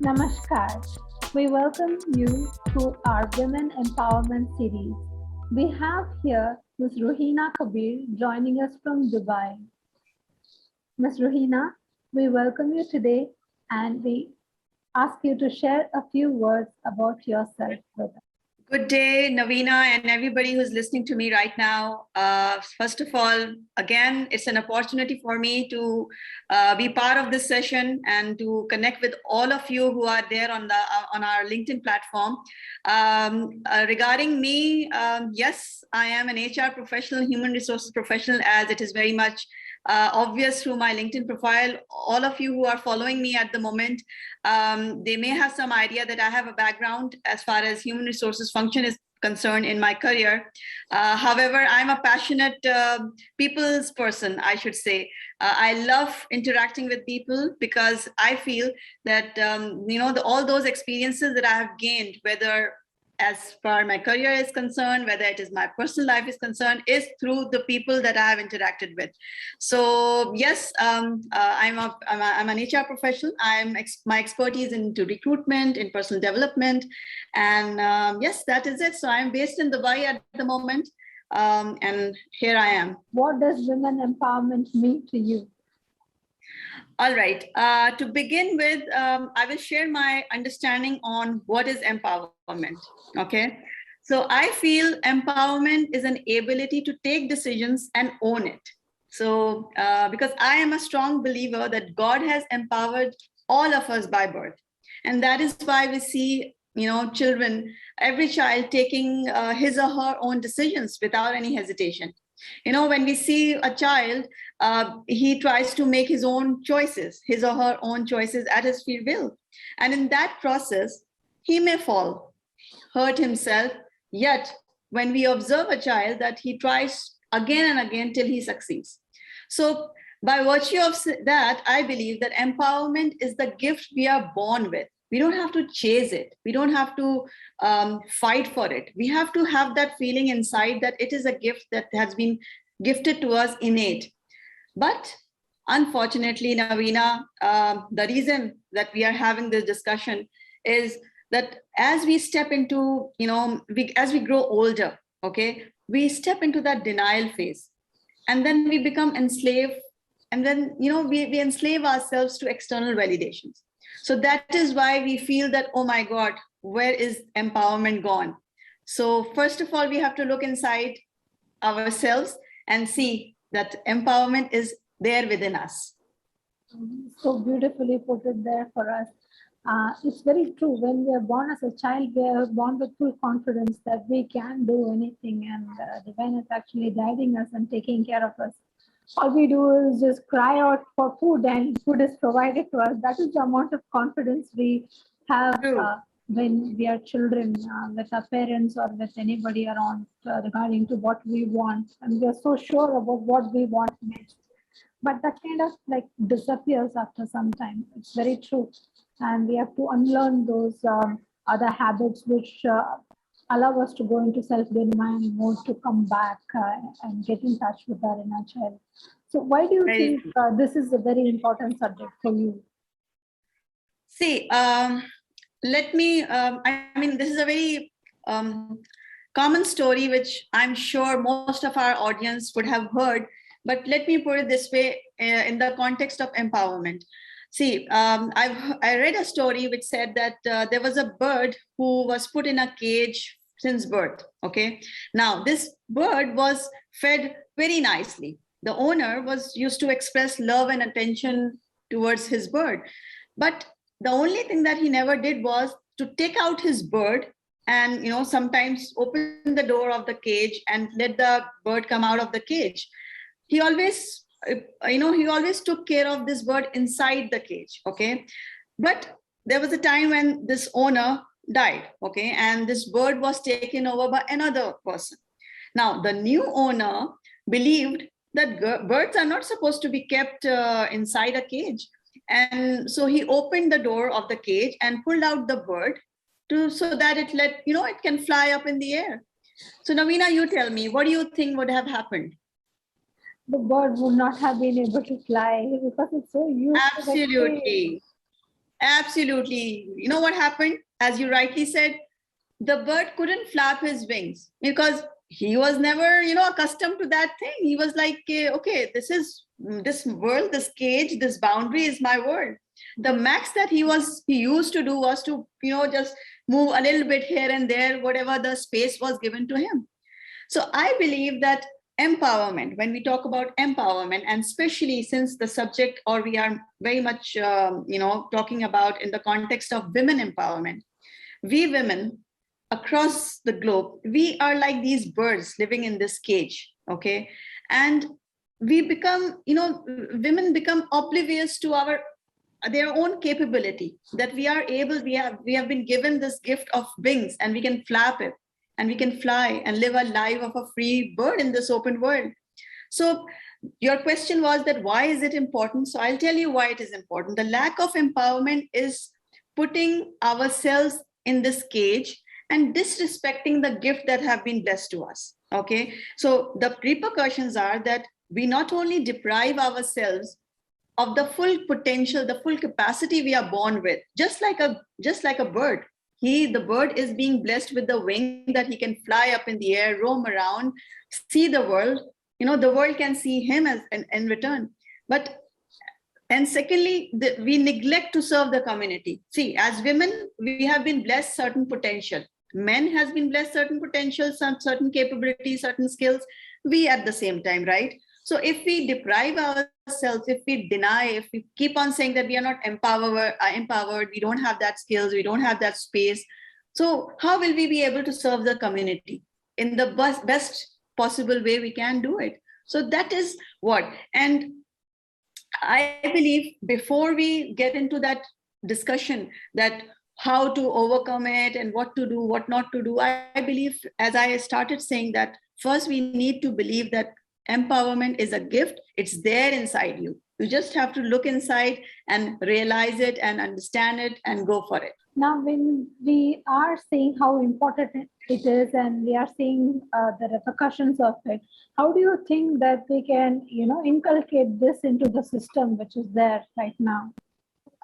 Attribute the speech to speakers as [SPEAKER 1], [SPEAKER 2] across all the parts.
[SPEAKER 1] Namaskar. We welcome you to our Women Empowerment series. We have here Ms. Ruheena Kabir joining us from Dubai. Ms. Ruheena, we welcome you today and we ask you to share a few words about yourself with us.
[SPEAKER 2] Good day, Naveena, and everybody who's listening to me right now. First of all, again, it's an opportunity for me to be part of this session and to connect with all of you who are there on our LinkedIn platform. Regarding me, yes, I am an HR professional, human resources professional, as it is very much obvious through my LinkedIn profile. All of you who are following me at the moment, they may have some idea that I have a background as far as human resources function is concerned in my career. However, I'm a passionate people's person, I should say. I love interacting with people because I feel that, all those experiences that I have gained, whether as far my career is concerned, whether it is my personal life is concerned, is through the people that I have interacted with. So yes, I'm an HR professional. My expertise into recruitment, in personal development, and yes, that is it. So I'm based in Dubai at the moment, and here I am.
[SPEAKER 1] What does women empowerment mean to you?
[SPEAKER 2] All right. To begin with, I will share my understanding on what is empowerment. Okay. So I feel empowerment is an ability to take decisions and own it. So because I am a strong believer that God has empowered all of us by birth. And that is why we see, children, every child taking his or her own decisions without any hesitation. When we see a child, he tries to make his own choices, his or her own choices at his free will. And in that process, he may fall, hurt himself. Yet, when we observe a child, that he tries again and again till he succeeds. So, by virtue of that, I believe that empowerment is the gift we are born with. We don't have to chase it. We don't have to fight for it. We have to have that feeling inside that it is a gift that has been gifted to us innate. But unfortunately, Naveena, the reason that we are having this discussion is that as we step into, as we grow older, okay, we step into that denial phase. And then we become enslaved. And then, we enslave ourselves to external validations. So that is why we feel that, oh my God, where is empowerment gone? So first of all, we have to look inside ourselves and see that empowerment is there within us.
[SPEAKER 1] So beautifully put it there for us. It's very true. When we are born as a child, we are born with full confidence that we can do anything, and divine is actually guiding us and taking care of us. All we do is just cry out for food and food is provided to us. That is the amount of confidence we have when we are children with our parents or with anybody around regarding to what we want. And we are so sure about what we want next. But that kind of like disappears after some time. It's very true. And we have to unlearn those other habits which allow us to go into self-denial mode to come back and get in touch with our inner child. So why do you think this is a very important subject for you?
[SPEAKER 2] See, this is a very common story, which I'm sure most of our audience would have heard, but let me put it this way in the context of empowerment. See, I read a story which said that there was a bird who was put in a cage since birth. Okay. Now, this bird was fed very nicely. The owner was used to express love and attention towards his bird. But the only thing that he never did was to take out his bird and, sometimes open the door of the cage and let the bird come out of the cage. He always took care of this bird inside the cage. Okay. But there was a time when this owner died. Okay. And this bird was taken over by another person. Now, the new owner believed that birds are not supposed to be kept inside a cage. And so he opened the door of the cage and pulled out the bird so that it can fly up in the air. So Naveena, you tell me, what do you think would have happened?
[SPEAKER 1] The bird would not have been able to fly because it's so used.
[SPEAKER 2] Absolutely. Absolutely. You know what happened? As you rightly said, the bird couldn't flap his wings because he was never, accustomed to that thing. He was like, okay, this world, this cage, this boundary is my world. The max that he used to do was to, just move a little bit here and there, whatever the space was given to him. So I believe that empowerment, when we talk about empowerment, and especially since the subject, or we are very much, talking about in the context of women empowerment, we women across the globe, we are like these birds living in this cage, okay? And we become, women become oblivious to their own capability, that we have been given this gift of wings, and we can flap it, and we can fly and live a life of a free bird in this open world. So your question was that why is it important? So I'll tell you why it is important. The lack of empowerment is putting ourselves in this cage and disrespecting the gift that have been blessed to us. Okay, so the repercussions are that we not only deprive ourselves of the full potential, the full capacity we are born with, just like a bird. The bird is being blessed with the wing that he can fly up in the air, roam around, see the world. The world can see him as in return. And secondly, we neglect to serve the community. See, as women, we have been blessed certain potential. Men has been blessed certain potential, some certain capabilities, certain skills. We at the same time, right? So if we deprive ourselves, if we deny, if we keep on saying that we are not empowered, we don't have that skills, we don't have that space. So how will we be able to serve the community in the best possible way we can do it? So that is what. And I believe before we get into that discussion, that how to overcome it and what to do, what not to do, I believe, as I started saying, that first we need to believe that empowerment is a gift. It's there inside you. You just have to look inside and realize it and understand it and go for it.
[SPEAKER 1] Now, when we are seeing how important it is, and we are seeing the repercussions of it, how do you think that we can, inculcate this into the system which is there right now?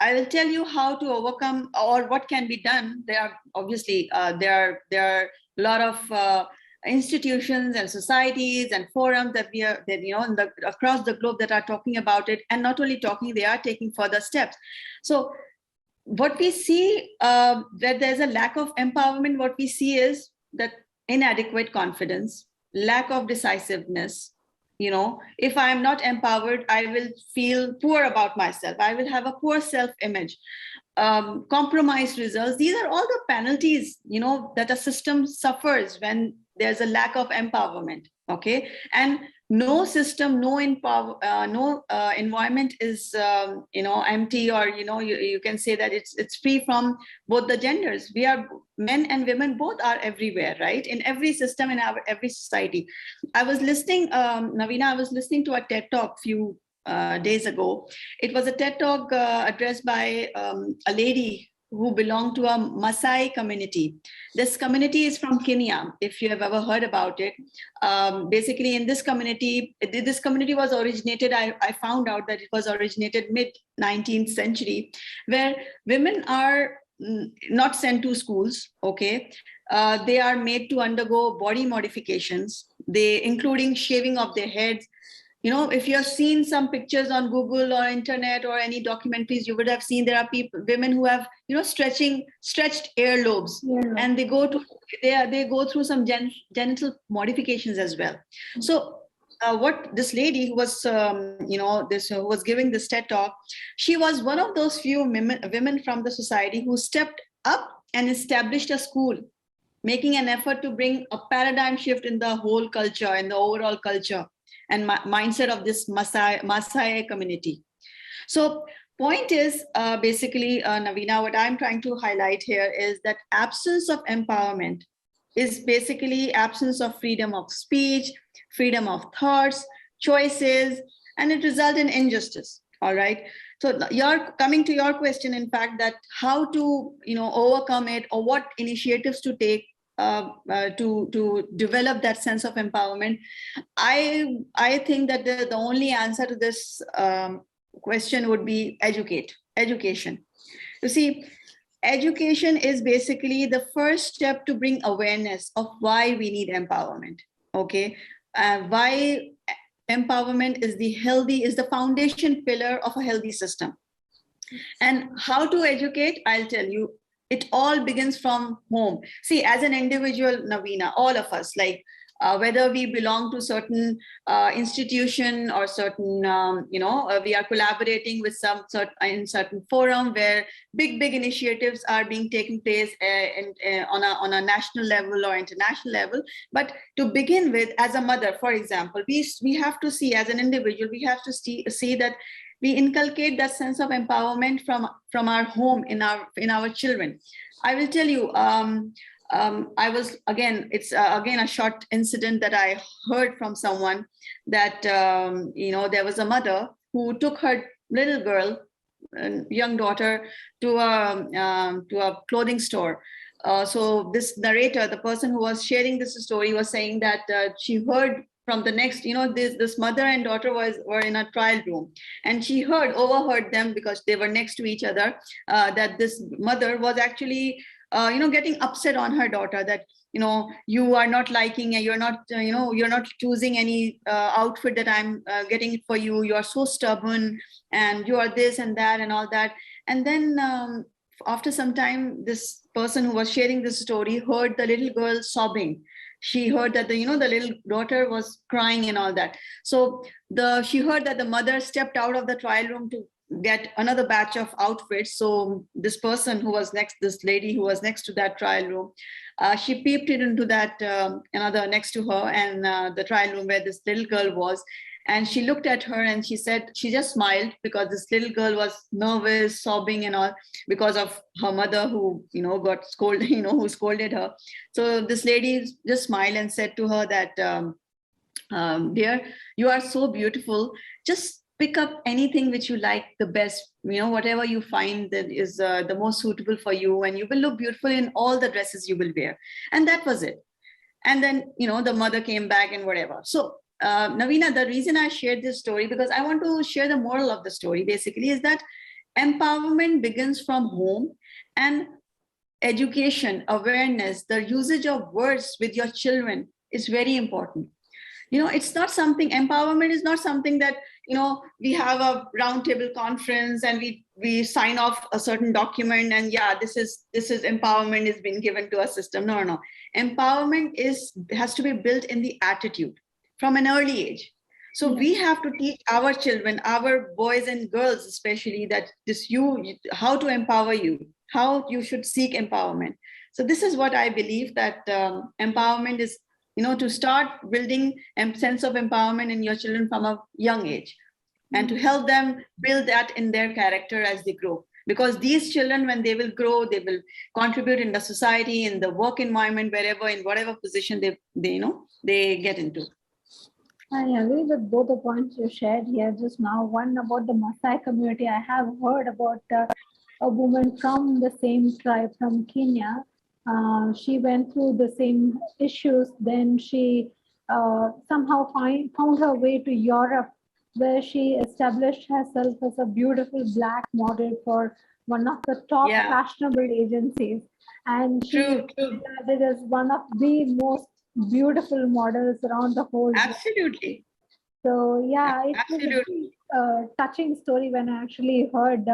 [SPEAKER 2] I will tell you how to overcome or what can be done. There are obviously there are a lot of institutions and societies and forums that across the globe that are talking about it, and not only talking, they are taking further steps. So what we see, that there's a lack of empowerment, what we see is that inadequate confidence, lack of decisiveness. If I am not empowered, I will feel poor about myself. I will have a poor self-image, compromised results. These are all the penalties, that a system suffers when there's a lack of empowerment. Okay, and no system, no environment is empty, or you can say that it's free from both the genders. We are, men and women both are everywhere, right? In every system, in every society. I was listening, Naveena, I was listening to a TED talk few days ago. It was a TED talk addressed by a lady who belong to a Maasai community. This community is from Kenya, if you have ever heard about it. Basically, in this community was originated, I found out that it was originated mid-19th century, where women are not sent to schools, okay? They are made to undergo body modifications, including shaving of their heads. If you have seen some pictures on Google or internet or any documentaries, you would have seen there are women who have, stretched earlobes, and they go through some genital modifications as well. So what this lady who was, who was giving this TED talk, she was one of those few women from the society who stepped up and established a school, making an effort to bring a paradigm shift in the whole culture, in the overall culture and mindset of this Maasai community. So point is, basically, Naveena, what I'm trying to highlight here is that absence of empowerment is basically absence of freedom of speech, freedom of thoughts, choices, and it results in injustice. All right. So you're coming to your question, in fact, that how to, overcome it, or what initiatives to take to develop that sense of empowerment. I think that the only answer to this question would be education. You see, education is basically the first step to bring awareness of why we need empowerment. Okay, why empowerment is the foundation pillar of a healthy system. And how to educate, I'll tell you, it all begins from home. See, as an individual, Naveena, all of us, like whether we belong to certain institution or certain, we are collaborating with some in certain forum where big initiatives are being taken place on a national level or international level. But to begin with, as a mother, for example, we have to see, as an individual, we have to see that we inculcate that sense of empowerment from our home in our children. I will tell you, I was it's again a short incident that I heard from someone, that there was a mother who took her little girl, young daughter, to a clothing store. So this narrator, the person who was sharing this story, was saying that she heard from the next, this mother and daughter were in a trial room, and she overheard them, because they were next to each other, that this mother was actually getting upset on her daughter, that you are not liking, and you're not choosing any outfit that I'm getting for you. You are so stubborn, and you are this and that and all that. And then after some time, this person who was sharing this story heard the little girl sobbing. She heard that the little daughter was crying and all that. So she heard that the mother stepped out of the trial room to get another batch of outfits. So this lady who was next to that trial room, she peeped into that another next to her, and the trial room where this little girl was. And she looked at her and she said, she just smiled, because this little girl was nervous, sobbing and all, because of her mother, who got scolded, who scolded her. So this lady just smiled and said to her that, dear, you are so beautiful. Just pick up anything which you like the best, whatever you find that is the most suitable for you, and you will look beautiful in all the dresses you will wear. And that was it. And then the mother came back and whatever. So Naveena, the reason I shared this story, because I want to share the moral of the story basically, is that empowerment begins from home, and education, awareness, the usage of words with your children is very important. It's not something, empowerment is not something that we have a roundtable conference and we sign off a certain document, and yeah, this is empowerment is being given to a system. No. Empowerment has to be built in the attitude from an early age. So we have to teach our children, our boys and girls especially, that how to empower you, how you should seek empowerment. So this is what I believe, that empowerment is, to start building a sense of empowerment in your children from a young age, and to help them build that in their character as they grow. Because these children, when they will grow, they will contribute in the society, in the work environment, wherever, in whatever position they get into.
[SPEAKER 1] I agree with both the points you shared here just now. One about the Maasai community. I have heard about a woman from the same tribe from Kenya. She went through the same issues. Then she somehow found her way to Europe, where she established herself as a beautiful black model for one of the top fashionable agencies. And she
[SPEAKER 2] True.
[SPEAKER 1] regarded as one of the most beautiful models around the whole
[SPEAKER 2] Absolutely.
[SPEAKER 1] world. So yeah, it was a very touching story when I actually heard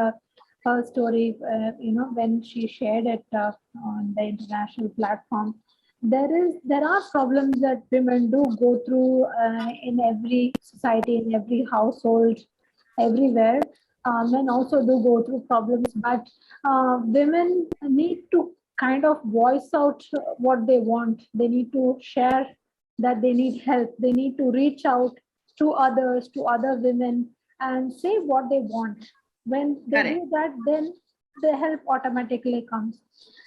[SPEAKER 1] her story, when she shared it on the international platform. There are problems that women do go through in every society, in every household, everywhere. Men also do go through problems, but women need to kind of voice out what they want. They need to share that they need help. They need to reach out to others, to other women, and say what they want. When they do that, then the help automatically comes.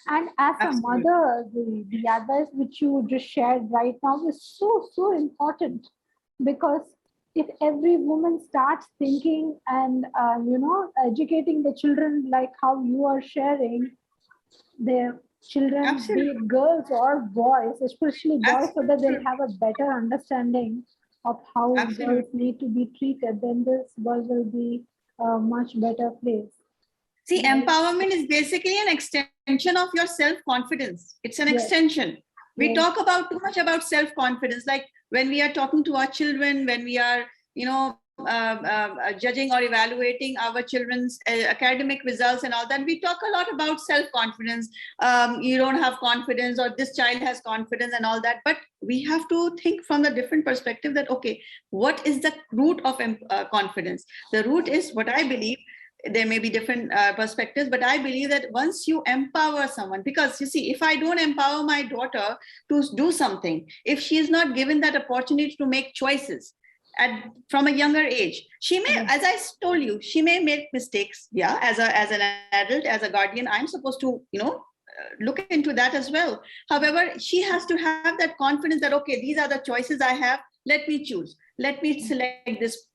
[SPEAKER 1] And as a mother, the advice which you just shared right now is so important, because if every woman starts thinking and educating the children like how you are sharing, their children, be it girls or boys, especially boys, so that they'll have a better understanding of how girls need to be treated, then this world will be a much better place.
[SPEAKER 2] See,
[SPEAKER 1] Right.
[SPEAKER 2] empowerment is basically an extension of your self-confidence. It's an
[SPEAKER 1] Yes.
[SPEAKER 2] extension. We
[SPEAKER 1] Yes.
[SPEAKER 2] talk about too much about self-confidence, like when we are talking to our children, when we are, judging or evaluating our children's academic results and all that. We talk a lot about self-confidence. You don't have confidence, or this child has confidence and all that. But we have to think from the different perspective that, okay, what is the root of confidence? The root is what I believe. There may be different perspectives, but I believe that once you empower someone, because you see, if I don't empower my daughter to do something, if she is not given that opportunity to make choices from a younger age, she may,
[SPEAKER 1] Yes.
[SPEAKER 2] as I told you, she may make mistakes. Yeah, as an adult, as a guardian, I'm supposed to, look into that as well. However, she has to have that confidence that, okay, these are the choices I have. Let me choose. Let me select this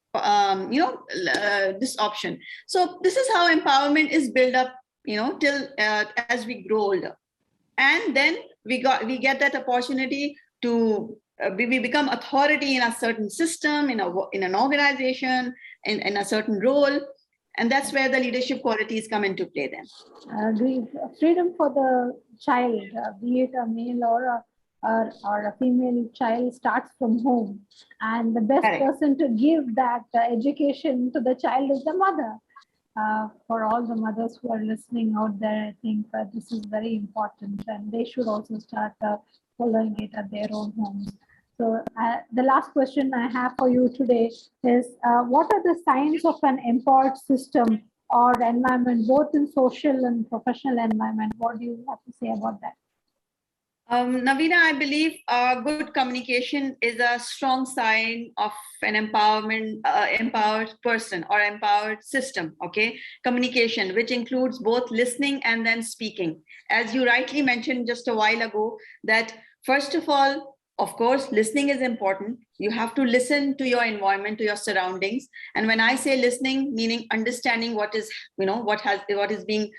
[SPEAKER 2] this option. So this is how empowerment is built up, till as we grow older, and then we get that opportunity to we become authority in a certain system, in an organization, in a certain role, and that's where the leadership qualities come into play then.
[SPEAKER 1] The freedom for the child, be it a male or a female child, starts from home. And the best
[SPEAKER 2] Correct.
[SPEAKER 1] person to give that education to the child is the mother. For all the mothers who are listening out there, I think this is very important, and they should also start following it at their own homes. So the last question I have for you today is, what are the signs of an empowered system or environment, both in social and professional environment? What do you have to say about that?
[SPEAKER 2] Naveena, I believe good communication is a strong sign of an empowered person or empowered system. Okay, communication, which includes both listening and then speaking. As you rightly mentioned just a while ago, that first of all, of course, listening is important. You have to listen to your environment, to your surroundings. And when I say listening, meaning understanding what is, what is being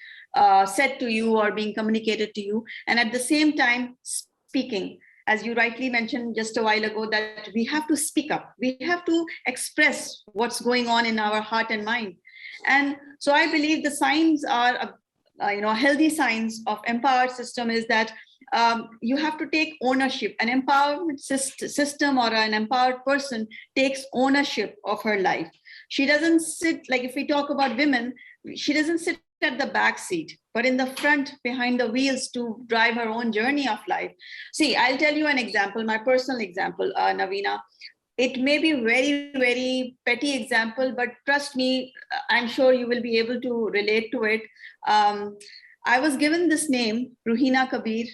[SPEAKER 2] said to you or being communicated to you, and at the same time speaking, as you rightly mentioned just a while ago, that we have to speak up, we have to express what's going on in our heart and mind. And so I believe the signs are healthy signs of empowered system is that you have to take ownership. An empowered system or an empowered person takes ownership of her life. She doesn't sit, like if we talk about women, she doesn't sit at the back seat, but in the front behind the wheels to drive her own journey of life. See, I'll tell you an example, my personal example, Naveena. It may be very, very petty example, but trust me, I'm sure you will be able to relate to it. I was given this name, Ruheena Kabir,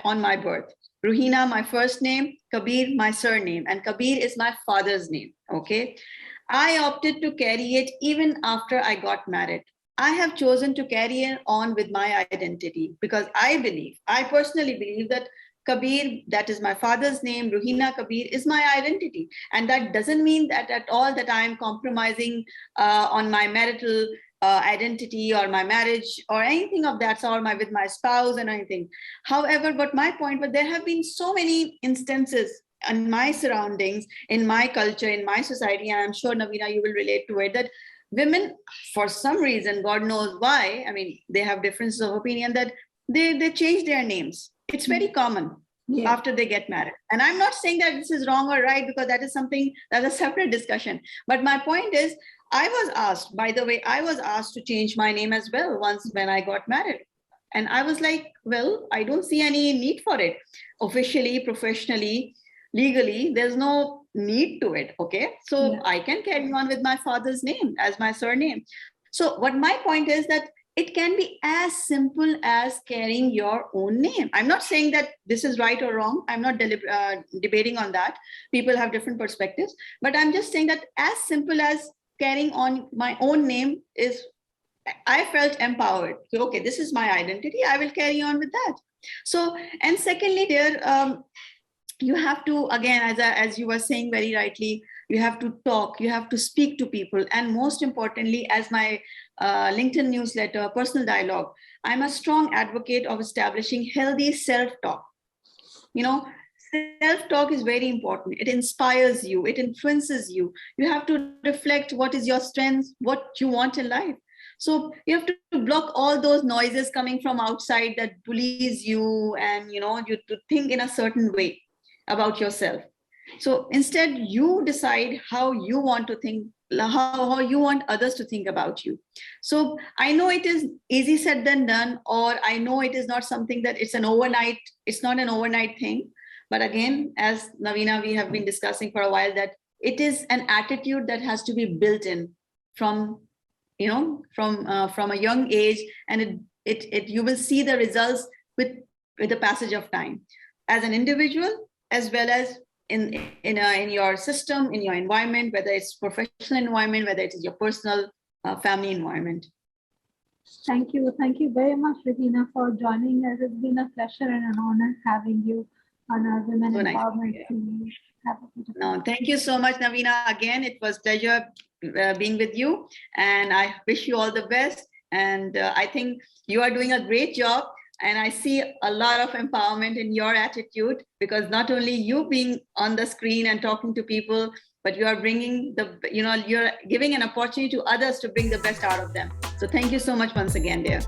[SPEAKER 2] on my birth. Ruheena, my first name, Kabir, my surname, and Kabir is my father's name. Okay. I opted to carry it even after I got married. I have chosen to carry on with my identity because I personally believe that Kabir, that is my father's name, Ruheena Kabir, is my identity. And that doesn't mean that at all that I am compromising on my marital identity or my marriage or anything of that sort, with my spouse and anything. However, but my point, but there have been so many instances in my surroundings, in my culture, in my society, and I'm sure, Naveena, you will relate to it, that women, for some reason, God knows why, I mean, they have differences of opinion, that they change their names. It's very common after they get married. And I'm not saying that this is wrong or right, because that is something that's a separate discussion. But my point is, I was asked, by the way, I was asked to change my name as well once when I got married. And I was like, well, I don't see any need for it. Officially, professionally, legally, there's no need to it. Okay. So I can carry on with my father's name as my surname. So what my point is that it can be as simple as carrying your own name. I'm not saying that this is right or wrong. I'm not debating on that. People have different perspectives, but I'm just saying that as simple as carrying on my own name is, I felt empowered. Okay, this is my identity. I will carry on with that. So, and secondly, there, you have to, again, as you were saying very rightly, you have to talk, you have to speak to people. And most importantly, as my LinkedIn newsletter, Personal Dialogue, I'm a strong advocate of establishing healthy self-talk. Self-talk is very important. It inspires you, it influences you. You have to reflect what is your strengths, what you want in life. So you have to block all those noises coming from outside that bullies you, and you to think in a certain way about yourself. So instead, you decide how you want to think, how you want others to think about you. So I know it is easy said than done, or I know it is not something that it's not an overnight thing. But again, as Naveena, we have been discussing for a while, that it is an attitude that has to be built in from from a young age, and it you will see the results with the passage of time, as an individual as well as in your system, in your environment, whether it's professional environment, whether it is your personal family environment.
[SPEAKER 1] Thank you very much, Ruheena, for joining us. It's been a pleasure and an honor having you on our Women
[SPEAKER 2] So nice.
[SPEAKER 1] Empowerment team. Have a beautiful
[SPEAKER 2] No, thank you so much, Naveena. Again, it was pleasure being with you, and I wish you all the best. And I think you are doing a great job, and I see a lot of empowerment in your attitude, because not only you being on the screen and talking to people, but you are bringing you're giving an opportunity to others to bring the best out of them. So thank you so much once again, dear.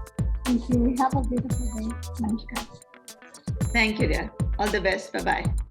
[SPEAKER 1] Thank you. Have a beautiful day. Namaskar.
[SPEAKER 2] Thank you, dear. All the best. Bye-bye.